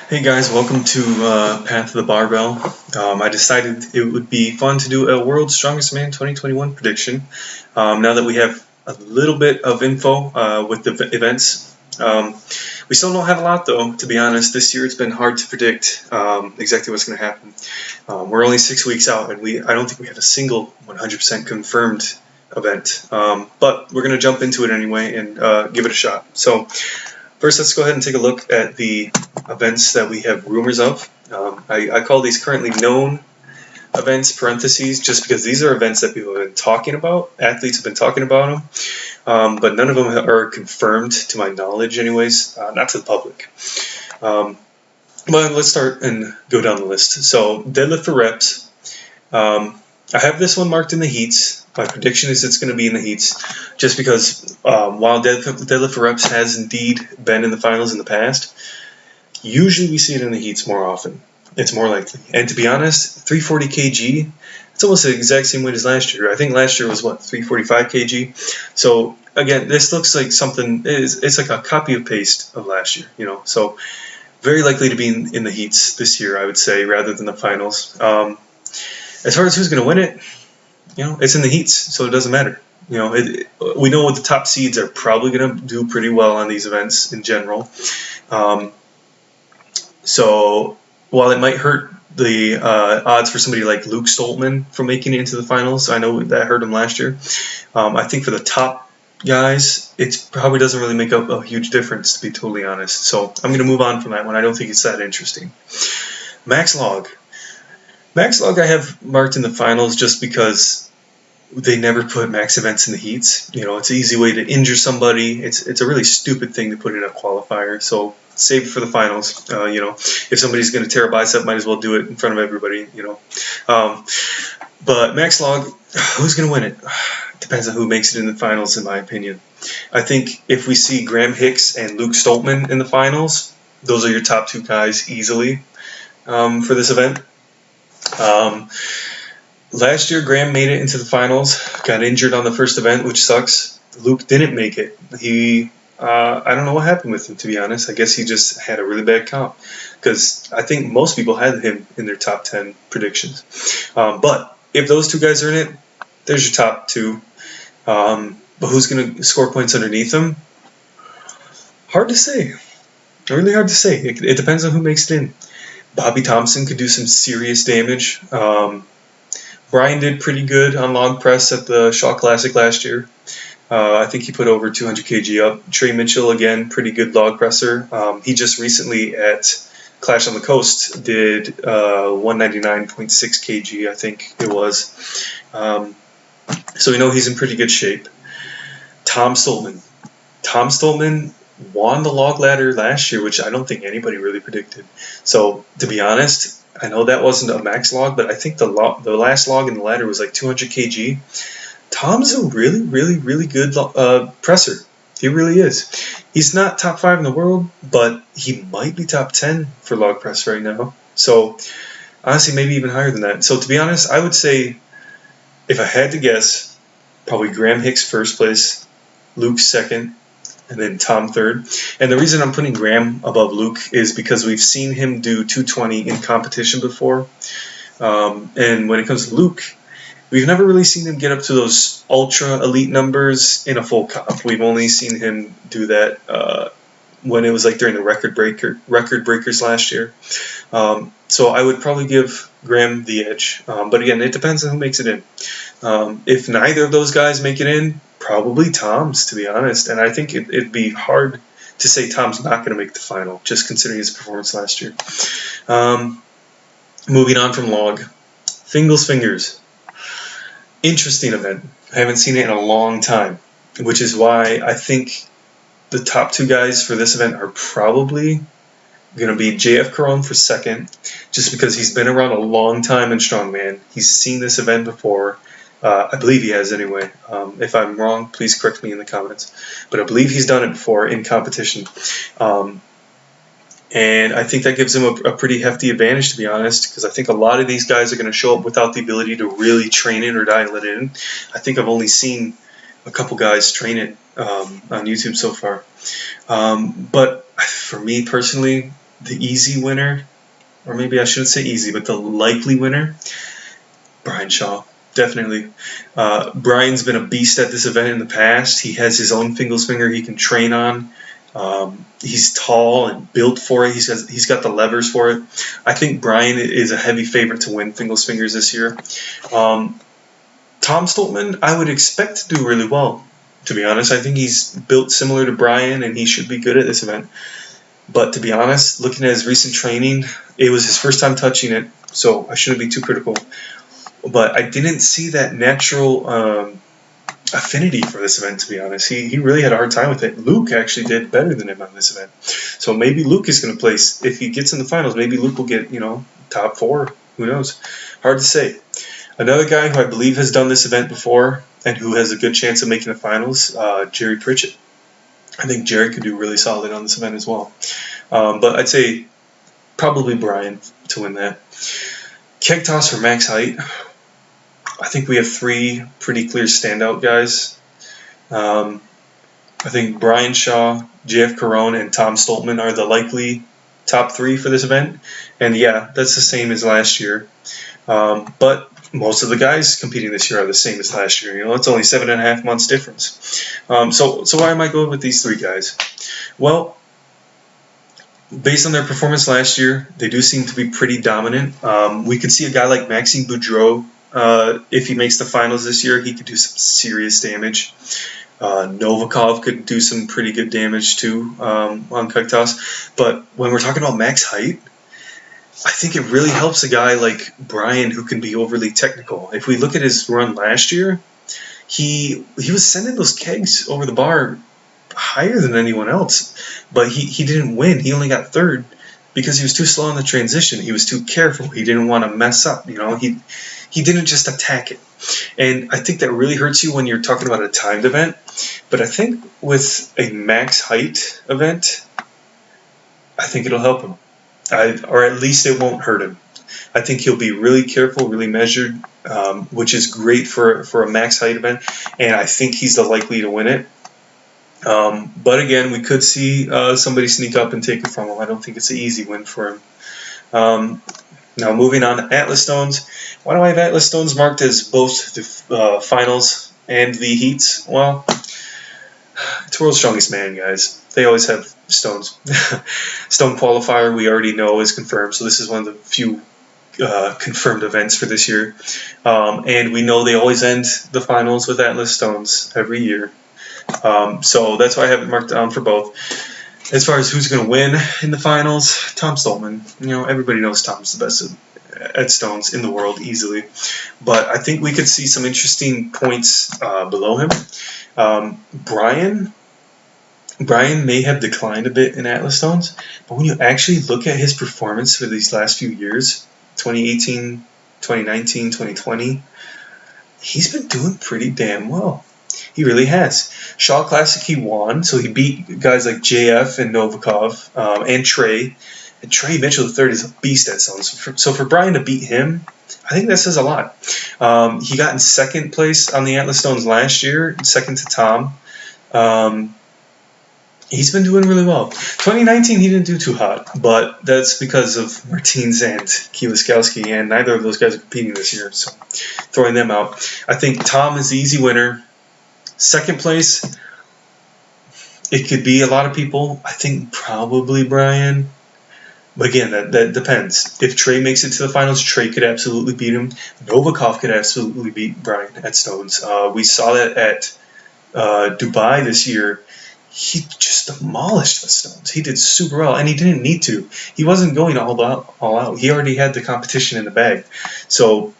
Hey guys, welcome to Path of the Barbell. I decided it would be fun to do a World's Strongest Man 2021 prediction. Now that we have a little bit of info with the events, we still don't have a lot though. To be honest, this year it's been hard to predict exactly what's going to happen. We're only 6 weeks out, and I don't think we have a single 100% confirmed event. But we're going to jump into it anyway and give it a shot. So. First, let's go ahead and take a look at the events that we have rumors of. I call these currently known events parentheses just because these are events that people have been talking about. Athletes have been talking about them, but none of them are confirmed to my knowledge anyways, not to the public. But let's start and go down the list. So deadlift for reps. I have this one marked in the heats. My prediction is it's going to be in the heats, just because while deadlift for reps has indeed been in the finals in the past, usually we see it in the heats more often. It's more likely. And to be honest, 340 kg, it's almost the exact same weight as last year. I think last year was 345 kg. So again, this looks like something. It's like a copy of paste of last year. So very likely to be in the heats this year, I would say, rather than the finals. As far as who's going to win it, it's in the heats, so it doesn't matter. We know what the top seeds are probably going to do pretty well on these events in general. So while it might hurt the odds for somebody like Luke Stoltman from making it into the finals, I know that hurt him last year. I think for the top guys, it probably doesn't really make a huge difference, to be totally honest. So I'm going to move on from that one. I don't think it's that interesting. Max Log. Max Log I have marked in the finals just because they never put max events in the heats. It's an easy way to injure somebody. It's a really stupid thing to put in a qualifier. So save it for the finals. If somebody's going to tear a bicep, might as well do it in front of everybody. But Max Log, who's going to win it? Depends on who makes it in the finals, in my opinion. I think if we see Graham Hicks and Luke Stoltman in the finals, those are your top two guys easily for this event. Last year, Graham made it into the finals, got injured on the first event, which sucks. Luke didn't make it. I don't know what happened with him, to be honest. I guess he just had a really bad comp, because I think most people had him in their top 10 predictions. But if those two guys are in it, there's your top two. But who's going to score points underneath them? Hard to say. Really hard to say. It depends on who makes it in. Bobby Thompson could do some serious damage. Brian did pretty good on log press at the Shaw Classic last year. I think he put over 200 kg up. Trey Mitchell, again, pretty good log presser. He just recently at Clash on the Coast did 199.6 kg, I think it was. So we know he's in pretty good shape. Tom Stoltman. Tom Stoltman won the log ladder last year, which I don't think anybody really predicted. So to be honest, I know that wasn't a max log, but I think the last log in the ladder was like 200 kg. Tom's a really, really, really good presser. He really is. He's not top 5 in the world, but he might be top 10 for log press right now. So honestly, maybe even higher than that. So to be honest, I would say, if I had to guess, probably Graham Hicks first place, Luke second, and then Tom third. And the reason I'm putting Graham above Luke is because we've seen him do 220 in competition before. And when it comes to Luke, we've never really seen him get up to those ultra elite numbers in a full comp. We've only seen him do that when it was like during the record breakers last year. So I would probably give Graham the edge. But again, it depends on who makes it in. If neither of those guys make it in, probably Tom's, to be honest. And I think it'd be hard to say Tom's not going to make the final, just considering his performance last year. Moving on from log. Fingles Fingers. Interesting event. I haven't seen it in a long time, which is why I think the top two guys for this event are probably going to be JF Caron for second, just because he's been around a long time in strongman. He's seen this event before. I believe he has anyway. If I'm wrong, please correct me in the comments. But I believe he's done it before in competition. And I think that gives him a pretty hefty advantage, to be honest, because I think a lot of these guys are going to show up without the ability to really train it or dial it in. I think I've only seen a couple guys train it on YouTube so far. But for me personally, the easy winner, or maybe I shouldn't say easy, but the likely winner, Brian Shaw. Definitely. Brian's been a beast at this event in the past. He has his own Fingalsfinger he can train on. He's tall and built for it. He's got the levers for it. I think Brian is a heavy favorite to win Fingalsfingers this year. Tom Stoltman, I would expect to do really well, to be honest. I think he's built similar to Brian, and he should be good at this event. But to be honest, looking at his recent training, it was his first time touching it, so I shouldn't be too critical. But I didn't see that natural affinity for this event, to be honest. He really had a hard time with it. Luke actually did better than him on this event. So maybe Luke is going to place, if he gets in the finals, maybe Luke will get, top 4. Who knows? Hard to say. Another guy who I believe has done this event before and who has a good chance of making the finals, Jerry Pritchett. I think Jerry could do really solid on this event as well. But I'd say probably Brian to win that. Keg toss for max height. I think we have 3 pretty clear standout guys. I think Brian Shaw, JF Caron, and Tom Stoltman are the likely top 3 for this event. And yeah, that's the same as last year. But most of the guys competing this year are the same as last year. It's only 7.5 months difference. So why am I going with these 3 guys? Well, based on their performance last year, they do seem to be pretty dominant. We could see a guy like Maxime Boudreau. If he makes the finals this year, he could do some serious damage. Novikov could do some pretty good damage too on keg toss. But when we're talking about max height, I think it really helps a guy like Brian who can be overly technical. If we look at his run last year, he was sending those kegs over the bar higher than anyone else, but he didn't win. He only got 3rd because he was too slow on the transition. He was too careful. He didn't want to mess up. He didn't just attack it. And I think that really hurts you when you're talking about a timed event. But I think with a max height event, I think it'll help him. Or at least it won't hurt him. I think he'll be really careful, really measured, which is great for a max height event. And I think he's the likely to win it. But again, we could see somebody sneak up and take it from him. I don't think it's an easy win for him. Now moving on to Atlas Stones. Why do I have Atlas Stones marked as both the finals and the heats? Well, it's World's Strongest Man, guys. They always have stones. Stone qualifier we already know is confirmed, so this is one of the few confirmed events for this year. And we know they always end the finals with Atlas Stones every year. So that's why I have it marked down for both. As far as who's going to win in the finals, Tom Stoltman. Everybody knows Tom's the best at stones in the world easily. But I think we could see some interesting points below him. Brian may have declined a bit in Atlas Stones, but when you actually look at his performance for these last few years, 2018, 2019, 2020, he's been doing pretty damn well. He really has. Shaw Classic he won, so he beat guys like JF and Novikov and Trey. And Trey Mitchell III is a beast at stones. So for Brian to beat him, I think that says a lot. He got in 2nd place on the Atlas Stones last year, 2nd to Tom. He's been doing really well. 2019, he didn't do too hot, but that's because of Martins and Kieliskowski, and neither of those guys are competing this year, so throwing them out. I think Tom is the easy winner. 2nd place, it could be a lot of people. I think probably Brian. But again, that depends. If Trey makes it to the finals, Trey could absolutely beat him. Novikov could absolutely beat Brian at stones. We saw that at Dubai this year. He just demolished the stones. He did super well, and he didn't need to. He wasn't going all out. He already had the competition in the bag. So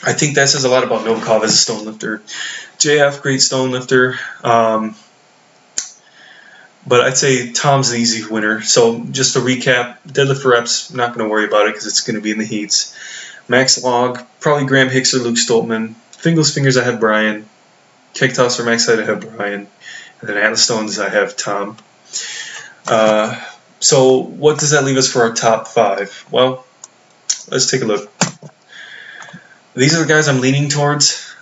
I think that says a lot about Novikov as a stone lifter. JF, great stone lifter. But I'd say Tom's the easy winner. So just to recap, deadlift for reps, I'm not going to worry about it because it's going to be in the heats. Max log, probably Graham Hicks or Luke Stoltman. Fingalsfingers, I have Brian. Keg toss for max height, I have Brian. And then Atlas Stones, I have Tom. So what does that leave us for our top 5? Well, let's take a look. These are the guys I'm leaning towards.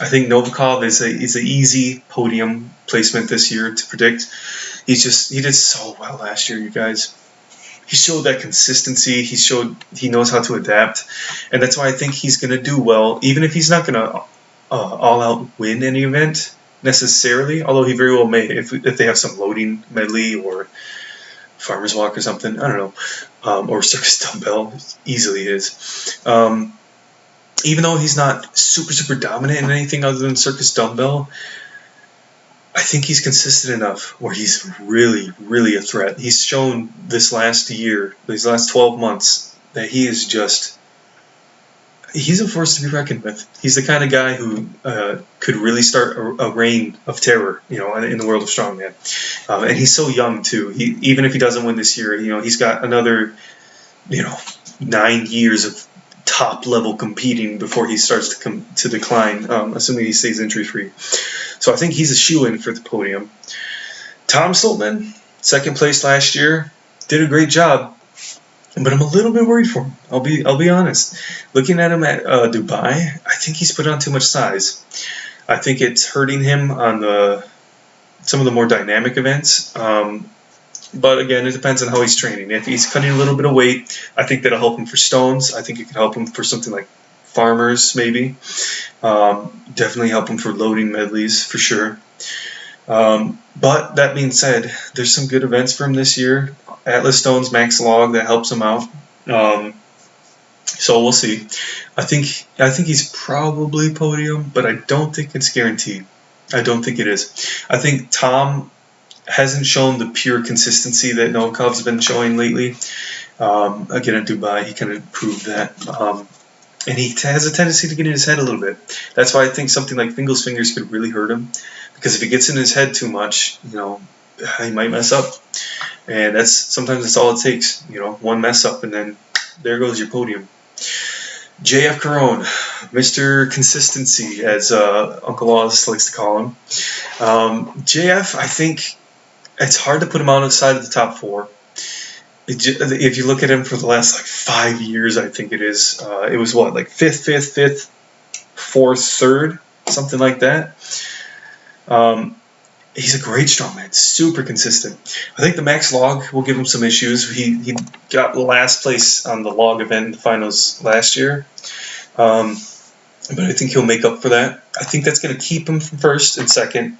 I think Novikov is an easy podium placement this year to predict. he did so well last year, you guys. He showed that consistency. He showed he knows how to adapt, and that's why I think he's going to do well, even if he's not going to all out win any event necessarily. Although he very well may if they have some loading medley or farmer's walk or something. I don't know, or circus dumbbell easily is. Even though he's not super dominant in anything other than circus dumbbell, I think he's consistent enough where he's really a threat. He's shown this last year, these last 12 months, that he is just, he's a force to be reckoned with. He's the kind of guy who could really start a reign of terror, in the world of strongman. And he's so young too. Even if he doesn't win this year, he's got another, 9 years of top level competing before he starts to decline, assuming he stays injury free. So I think he's a shoo-in for the podium. Tom Stoltman, second place last year, did a great job, but I'm a little bit worried for him. I'll be honest. Looking at him at Dubai, I think he's put on too much size. I think it's hurting him on some of the more dynamic events. But again, it depends on how he's training. If he's cutting a little bit of weight, I think that'll help him for stones. I think it could help him for something like farmers, maybe. Definitely help him for loading medleys, for sure. But that being said, there's some good events for him this year. Atlas Stones, Max Log, that helps him out. So we'll see. I think he's probably podium, but I don't think it's guaranteed. I don't think it is. I think Tom hasn't shown the pure consistency that Novikov's been showing lately. Again, at Dubai, he kind of proved that. And he has a tendency to get in his head a little bit. That's why I think something like Fingal's Fingers could really hurt him. Because if he gets in his head too much, he might mess up. And sometimes that's all it takes. One mess up, and then there goes your podium. JF Caron, Mr. Consistency, as Uncle Oz likes to call him. JF, I think it's hard to put him outside of the top 4. If you look at him for the last 5 years, I think it is. It was what, 5th, 4th, 3rd, something like that. He's a great strongman, super consistent. I think the max log will give him some issues. He got last place on the log event in the finals last year, but I think he'll make up for that. I think that's going to keep him from first and second.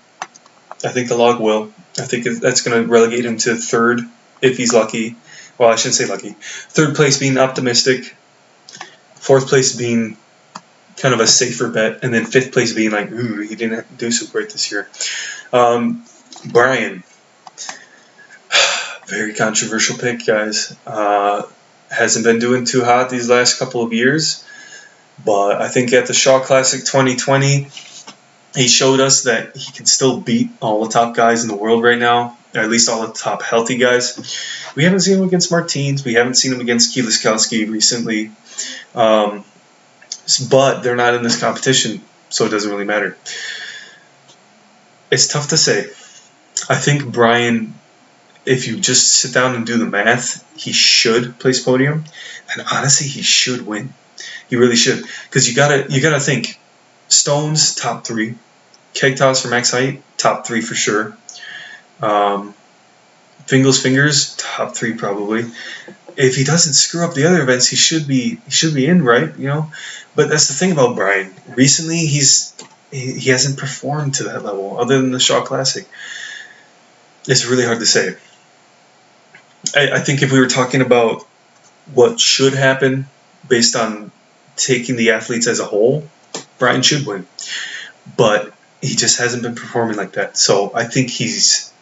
I think the log will. I think that's going to relegate him to 3rd if he's lucky. Well, I shouldn't say lucky. 3rd place being optimistic. 4th place being kind of a safer bet. And then 5th place being ooh, he didn't do so great this year. Brian. Very controversial pick, guys. Hasn't been doing too hot these last couple of years. But I think at the Shaw Classic 2020, he showed us that he can still beat all the top guys in the world right now. Or at least all the top healthy guys. We haven't seen him against Martins. We haven't seen him against Kieliszkowski recently. But they're not in this competition, so it doesn't really matter. It's tough to say. I think Brian, if you just sit down and do the math, he should place podium. And honestly, he should win. He really should. Because you gotta think. Stones, top 3. Keg toss for max height, top 3 for sure. Fingal's Fingers, top 3 probably. If he doesn't screw up the other events, he should be in, right? But that's the thing about Brian. Recently, he hasn't performed to that level, other than the Shaw Classic. It's really hard to say. I think if we were talking about what should happen based on taking the athletes as a whole, Brian should win. But he just hasn't been performing like that. So I think he's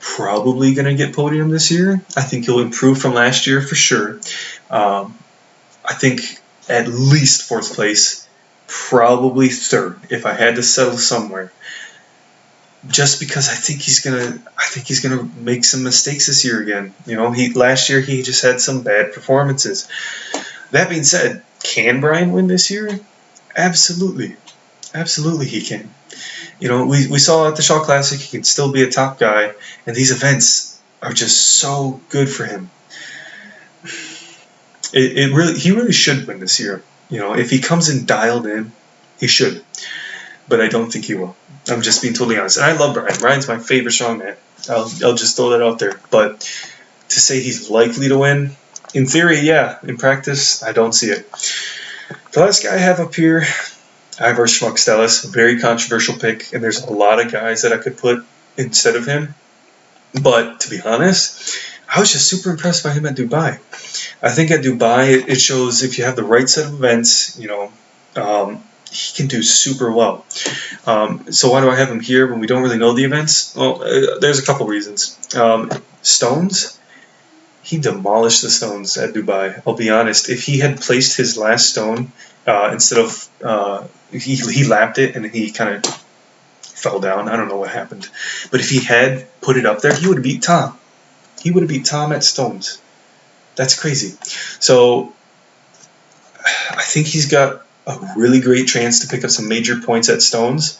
probably going to get podium this year. I think he'll improve from last year for sure. I think at least 4th place, probably 3rd if I had to settle somewhere. Just because I think he's gonna make some mistakes this year again. Last year he just had some bad performances. That being said, can Brian win this year? Absolutely he can. We saw at the Shaw Classic he can still be a top guy, and these events are just so good for him. He really should win this year. If he comes in dialed in, he should. But I don't think he will. I'm just being totally honest. And I love Brian. Brian's my favorite strongman. I'll just throw that out there. But to say he's likely to win, in theory, yeah. In practice, I don't see it. The last guy I have up here, Ivar Schmuckstellis, a very controversial pick, and there's a lot of guys that I could put instead of him. But to be honest, I was just super impressed by him at Dubai. I think at Dubai, it shows if you have the right set of events, he can do super well. So why do I have him here when we don't really know the events? Well, there's a couple reasons. Stones, he demolished the stones at Dubai. I'll be honest. If he had placed his last stone instead of he lapped it and he kind of fell down. I don't know what happened, but if he had put it up there, he would have beat Tom. He would have beat Tom at stones. That's crazy. So I think he's got a really great chance to pick up some major points at stones.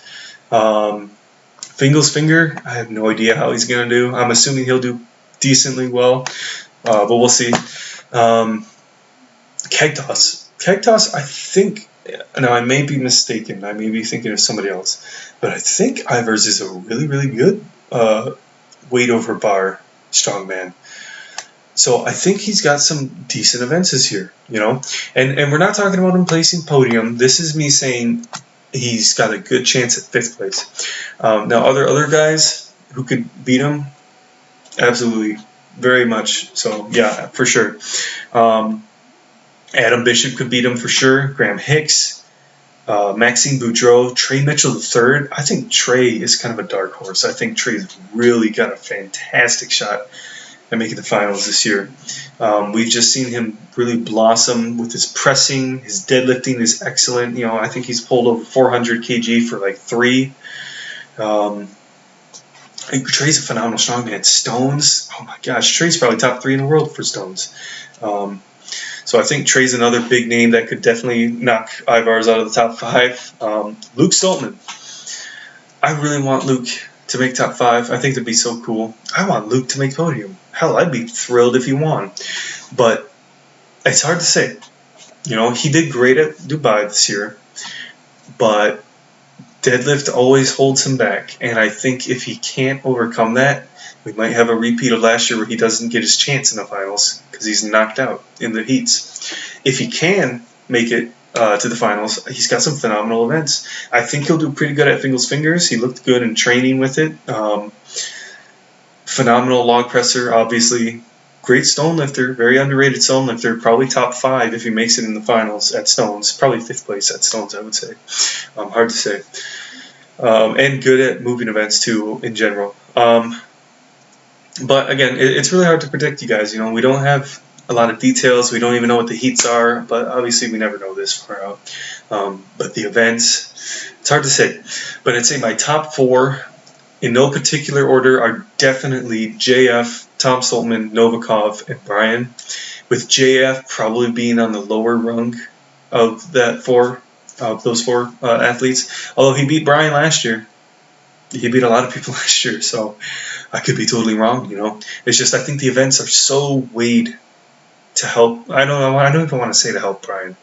Fingal's Finger, I have no idea how he's going to do. I'm assuming he'll do decently well, but we'll see. Keg Toss, I think, now I may be mistaken. I may be thinking of somebody else, but I think Ivers is a really, really good weight over bar strongman. So I think he's got some decent events this year, and we're not talking about him placing podium. This is me saying he's got a good chance at 5th place. Now, other guys who could beat him, absolutely, very much. So yeah, for sure. Adam Bishop could beat him for sure. Graham Hicks, Maxime Boudreau, Trey Mitchell III. I think Trey is kind of a dark horse. I think Trey's really got a fantastic shot at making the finals this year. We've just seen him really blossom with his pressing. His deadlifting is excellent. I think he's pulled over 400 kg for like 3. Trey's a phenomenal strongman. Stones, oh my gosh, Trey's probably top 3 in the world for stones. So I think Trey's another big name that could definitely knock Ivars out of the top 5. Luke Stoltman. I really want Luke to make top 5. I think that'd be so cool. I want Luke to make podium. Hell, I'd be thrilled if he won. But it's hard to say. He did great at Dubai this year, but deadlift always holds him back. And I think if he can't overcome that, we might have a repeat of last year where he doesn't get his chance in the finals because he's knocked out in the heats. If he can make it to the finals, he's got some phenomenal events. I think he'll do pretty good at Fingal's Fingers. He looked good in training with it. Phenomenal log presser, obviously. Great stone lifter, very underrated stone lifter. Probably top 5 if he makes it in the finals at stones. Probably 5th place at stones, I would say. Hard to say. And good at moving events too in general. But again, it's really hard to predict, you guys. We don't have a lot of details. We don't even know what the heats are, but obviously we never know this far out. But the events, it's hard to say. But I'd say my top 4, in no particular order, are definitely JF, Tom Stoltman, Novikov, and Brian, with JF probably being on the lower rung of those 4 athletes. Although he beat Brian last year. He beat a lot of people last year, so I could be totally wrong, It's just I think the events are so weighed to help. I don't even want to say to help Brian,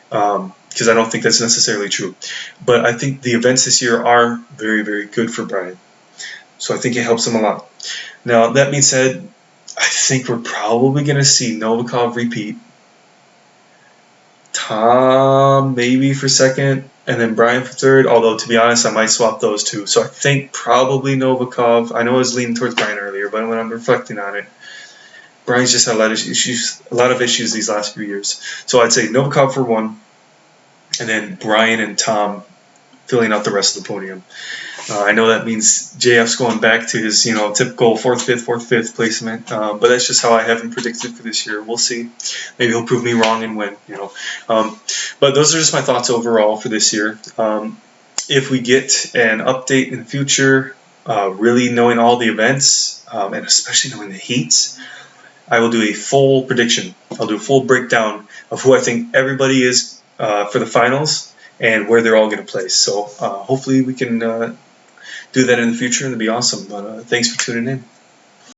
because I don't think that's necessarily true. But I think the events this year are very, very good for Brian. So I think it helps him a lot. Now, that being said, I think we're probably going to see Novikov repeat. Tom maybe for 2nd, and then Brian for 3rd, although to be honest, I might swap those 2. So I think probably Novikov. I know I was leaning towards Brian earlier, but when I'm reflecting on it, Brian's just had a lot of issues these last few years. So I'd say Novikov for 1, and then Brian and Tom filling out the rest of the podium. I know that means JF's going back to his typical 4th, 5th placement, but that's just how I have him predicted for this year. We'll see. Maybe he'll prove me wrong and win. But those are just my thoughts overall for this year. If we get an update in the future, really knowing all the events, and especially knowing the heats, I will do a full prediction. I'll do a full breakdown of who I think everybody is for the finals and where they're all going to place. So hopefully we can do that in the future, and it'd be awesome. But thanks for tuning in.